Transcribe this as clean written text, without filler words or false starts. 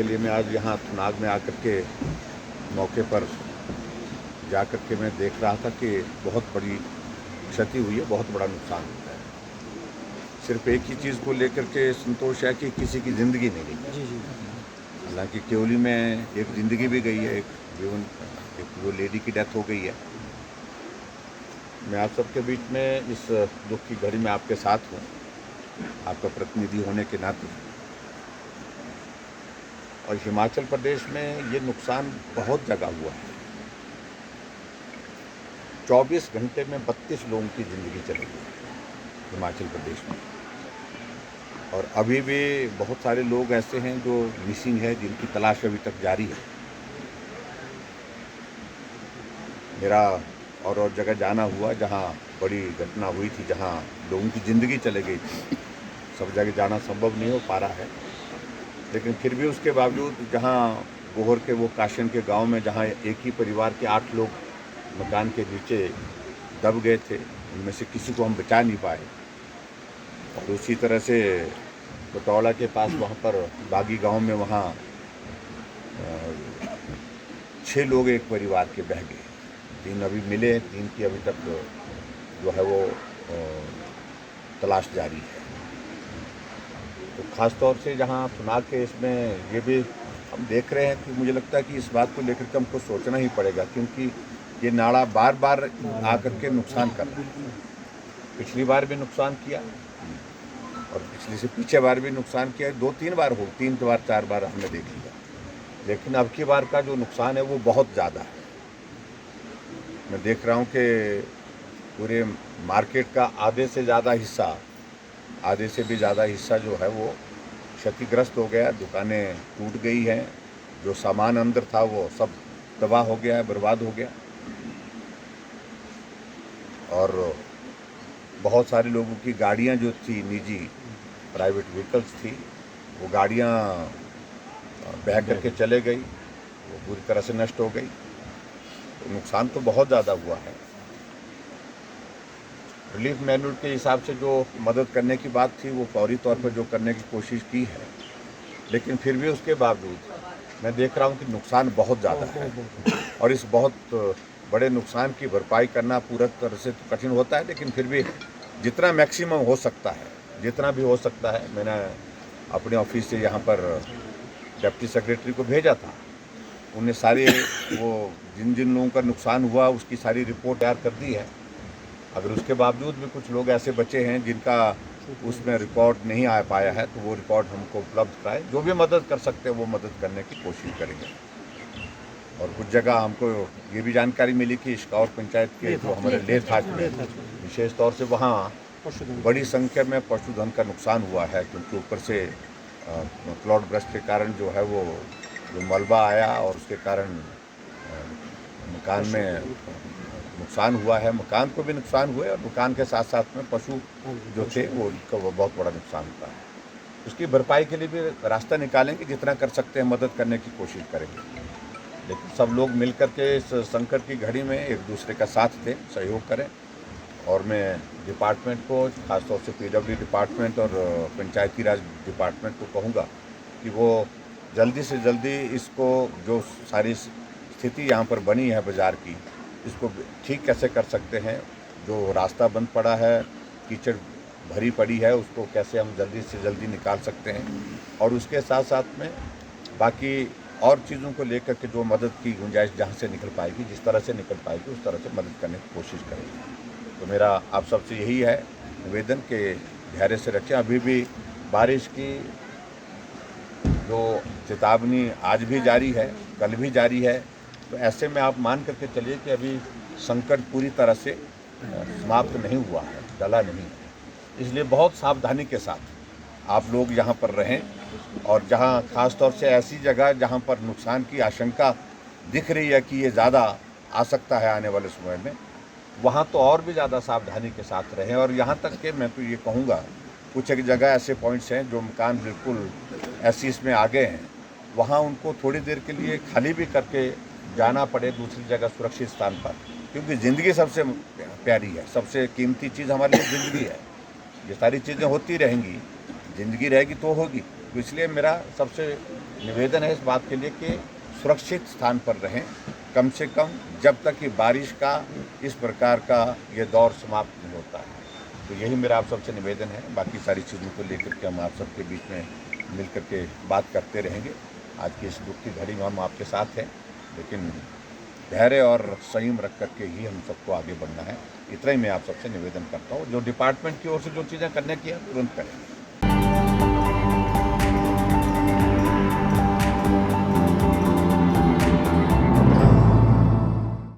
के लिए मैं आज यहाँ थुनाग में आकर के मौके पर जा कर के मैं देख रहा था कि बहुत बड़ी क्षति हुई है, बहुत बड़ा नुकसान हुआ है। सिर्फ एक ही चीज़ को लेकर के संतोष है कि किसी की ज़िंदगी नहीं गई। जी जी। हालांकि केवली में एक ज़िंदगी भी गई है, एक वो लेडी की डेथ हो गई है। मैं आप सबके बीच में इस दुख की घड़ी में आपके साथ हूँ, आपका प्रतिनिधि होने के नाते। और हिमाचल प्रदेश में ये नुकसान बहुत जगह हुआ है। 24 घंटे में 32 लोगों की ज़िंदगी चली गई हिमाचल प्रदेश में। और अभी भी बहुत सारे लोग ऐसे हैं जो मिसिंग है, जिनकी तलाश अभी तक जारी है। मेरा और जगह जाना हुआ जहां बड़ी घटना हुई थी, जहां लोगों की ज़िंदगी चली गई थी। सब जगह जाना संभव नहीं हो पा रहा है, लेकिन फिर भी उसके बावजूद जहां गोहर के वो काशन के गांव में जहां एक ही परिवार के 8 लोग मकान के नीचे दब गए थे, उनमें से किसी को हम बचा नहीं पाए। और उसी तरह से बटौला के पास वहाँ पर बागी गांव में वहाँ 6 लोग एक परिवार के बह गए। 3 अभी मिले, 3 की अभी तक जो है वो तलाश जारी है। तो ख़ास तौर से जहाँ थुनाग के इसमें ये भी हम देख रहे हैं कि मुझे लगता है कि इस बात को लेकर के हमको सोचना ही पड़ेगा, क्योंकि ये नाला बार बार आकर के नुकसान कर रहा है। पिछली बार भी नुकसान किया और पिछली से पीछे बार भी नुकसान किया, 2-3 बार 4 बार हमने देख लिया। लेकिन अब की बार का जो नुकसान है वो बहुत ज़्यादा है। मैं देख रहा हूँ कि पूरे मार्केट का आधे से भी ज़्यादा हिस्सा जो है वो क्षतिग्रस्त हो गया। दुकानें टूट गई हैं, जो सामान अंदर था वो सब तबाह हो गया है, बर्बाद हो गया। और बहुत सारे लोगों की गाड़ियां जो थी, निजी प्राइवेट व्हीकल्स थी, वो गाड़ियां बह करके चले गई, वो पूरी तरह से नष्ट हो गई। तो नुकसान तो बहुत ज़्यादा हुआ है। रिलीफ मैनुअल के हिसाब से जो मदद करने की बात थी वो फौरी तौर पर जो करने की कोशिश की है, लेकिन फिर भी उसके बावजूद मैं देख रहा हूँ कि नुकसान बहुत ज़्यादा है। और इस बहुत बड़े नुकसान की भरपाई करना पूरा तरह से तो कठिन होता है, लेकिन फिर भी जितना मैक्सिमम हो सकता है, जितना भी हो सकता है, मैंने अपने ऑफिस से यहाँ पर डिप्टी सेक्रेटरी को भेजा था। उन्हें सारे वो जिन जिन लोगों का नुकसान हुआ उसकी सारी रिपोर्ट तैयार कर दी है। अगर उसके बावजूद भी कुछ लोग ऐसे बचे हैं जिनका उसमें रिकॉर्ड नहीं आ पाया है, तो वो रिकॉर्ड हमको उपलब्ध कराए। जो भी मदद कर सकते हैं वो मदद करने की कोशिश करेंगे। और कुछ जगह हमको ये भी जानकारी मिली कि इश्कावर पंचायत के जो हमारे लेथाज में विशेष तौर से वहाँ बड़ी संख्या में पशुधन का नुकसान हुआ है, क्योंकि ऊपर से क्लाउड ब्रस्ट के कारण जो है वो जो मलबा आया और उसके कारण मकान में नुकसान हुआ है। मकान को भी नुकसान हुआ है और मकान के साथ साथ में पशु जो थे वो उनका बहुत बड़ा नुकसान हुआ है। उसकी भरपाई के लिए भी रास्ता निकालेंगे, जितना कर सकते हैं मदद करने की कोशिश करेंगे। लेकिन सब लोग मिल कर के इस संकट की घड़ी में एक दूसरे का साथ दें, सहयोग करें। और मैं डिपार्टमेंट को, खासतौर से पीडब्ल्यू डिपार्टमेंट और पंचायती राज डिपार्टमेंट को कहूँगा कि वो जल्दी से जल्दी इसको, जो सारी स्थिति यहाँ पर बनी है बाज़ार की, इसको ठीक कैसे कर सकते हैं। जो रास्ता बंद पड़ा है, कीचड़ भरी पड़ी है, उसको कैसे हम जल्दी से जल्दी निकाल सकते हैं। और उसके साथ साथ में बाकी और चीज़ों को लेकर के जो मदद की गुंजाइश जहाँ से निकल पाएगी, जिस तरह से निकल पाएगी, उस तरह से मदद करने की कोशिश करेंगे। तो मेरा आप सबसे यही है निवेदन कि धैर्य से रखें। अभी भी बारिश की जो चेतावनी आज भी जारी है, कल भी जारी है, तो ऐसे में आप मान करके चलिए कि अभी संकट पूरी तरह से समाप्त नहीं हुआ है, टला नहीं है। इसलिए बहुत सावधानी के साथ आप लोग यहाँ पर रहें। और जहाँ ख़ास तौर से ऐसी जगह जहाँ पर नुकसान की आशंका दिख रही है कि ये ज़्यादा आ सकता है आने वाले समय में, वहाँ तो और भी ज़्यादा सावधानी के साथ रहें। और यहाँ तक कि मैं तो ये कहूँगा, कुछ एक जगह ऐसे पॉइंट्स हैं जो मकान बिल्कुल ऐसी इसमें आ गए हैं, वहाँ उनको थोड़ी देर के लिए खाली भी करके जाना पड़े दूसरी जगह सुरक्षित स्थान पर, क्योंकि ज़िंदगी सबसे प्यारी है, सबसे कीमती चीज़ हमारे लिए ज़िंदगी है। ये सारी चीज़ें होती रहेंगी, ज़िंदगी रहेगी तो होगी। तो इसलिए मेरा सबसे निवेदन है इस बात के लिए कि सुरक्षित स्थान पर रहें, कम से कम जब तक कि बारिश का इस प्रकार का ये दौर समाप्त नहीं होता है। तो यही मेरा आप सबसे निवेदन है। बाकी सारी चीज़ों को लेकर के हम आप सबके बीच में मिल कर के बात करते रहेंगे। आज की इस दुख की घड़ी में हम आपके साथ हैं, लेकिन धैर्य और संयम रख करके ही हम सबको आगे बढ़ना है। इतना ही मैं आप सबसे निवेदन करता हूँ। जो डिपार्टमेंट की ओर से जो चीज़ें करने की है तुरंत करें।